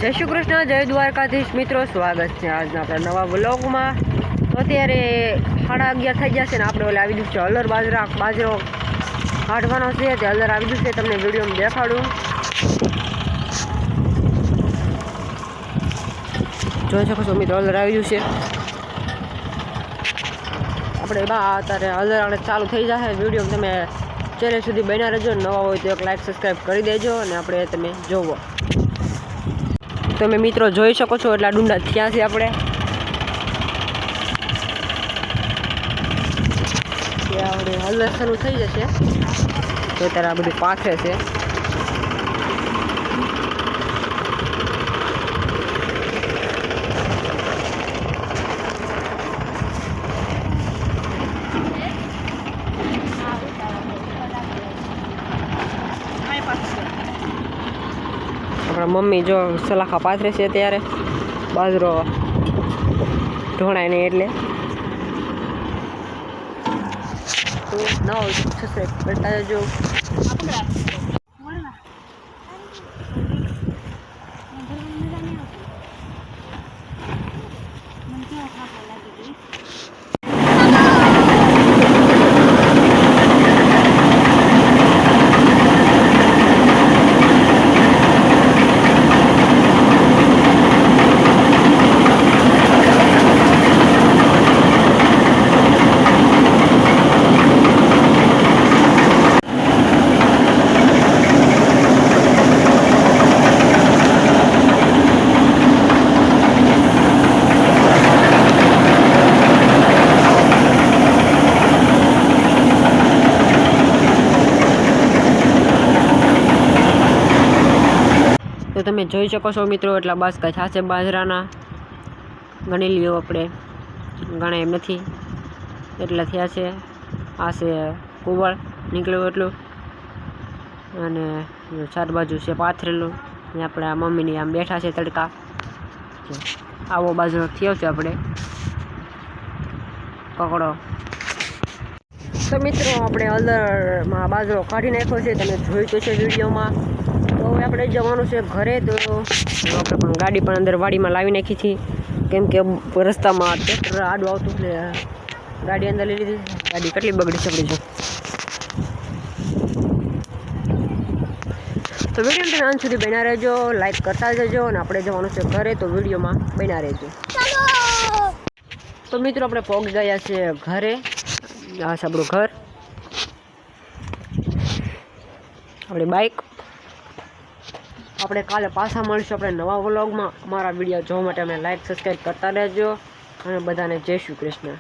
જય શ્રી કૃષ્ણ, જય દ્વારકાધીશ મિત્રો, સ્વાગત છે આજના આપણા નવા વ્લોગમાં। તો અત્યારે 11:30 થઈ જશે ને આપણે ઓલે આવી ગયું છે હળદર બાજરો કાઢવાનો છે, તે હળદર આવી ગયું છે, તમને વિડીયોમાં દેખાડું। જોઈ શકો છો મિત્રો, હળદર આવી ગયું છે આપણે અત્યારે હળદર ચાલુ થઈ જશે। વિડીયો તમે ચેનલ સુધી બન્યા રહેજો, નવા હોય તો એક લાઈક સબસ્ક્રાઈબ કરી દેજો અને આપણે તમે જોવો। તમે મિત્રો જોઈ શકો છો એટલા ડુંડા થયા છે આપણે હળદર શરૂ થઈ જશે તો અત્યારે આ બધું પાથરે છે। આપણા મમ્મી જો સલાખા પાથરે છે ત્યારે બાજરો ઢોણાય નહીં એટલે તો ના હોય તો સબસ્ક્રાઈબ કરતા જજો। તો તમે જોઈ શકો છો મિત્રો એટલા બાસકા થયા છે બાજરાના, ગણી લ્યો આપણે, ગણાય એમ નથી એટલા થયા છે। આ છે કુવળ નીકળ્યું એટલું અને ચાર બાજુ છે પાથરેલું ને આપણે આ મમ્મીની આમ બેઠા છે તડકા, આવો બાજરો થયો છે આપણે કકડો। તો મિત્રો આપણે હળદરમાં બાજરો કાઢી નાખ્યો છે, તમે જોઈ તો છે વિડીયોમાં। તો હવે આપણે જવાનું છે ઘરે, તો આપણે પણ ગાડી પણ અંદર વાડીમાં લાવી નાખી છે, કેમ કે રસ્તામાં ટ્રેક્ટર આડું આવતું એટલે ગાડી અંદર લઈ લીધી। ગાડી કેટલી બગડી છે જો। તો વિડીયો તમે અંત સુધી બન્યા રહેજો, લાઈક કરતા જજો અને આપણે જવાનું છે ઘરે, તો વિડીયોમાં બન્યા રહેજો। તો મિત્રો આપણે પહોંચી ગયા છે ઘરે, આ છે આપણું ઘર, આપણી બાઇક। આપણે કાલે પાછા મળીશું આપણે નવા વ્લોગમાં। અમારા વિડીયો જોવા માટે અમે લાઈક સબસ્ક્રાઈબ કરતા રહેજો અને બધાને જય શ્રી કૃષ્ણ।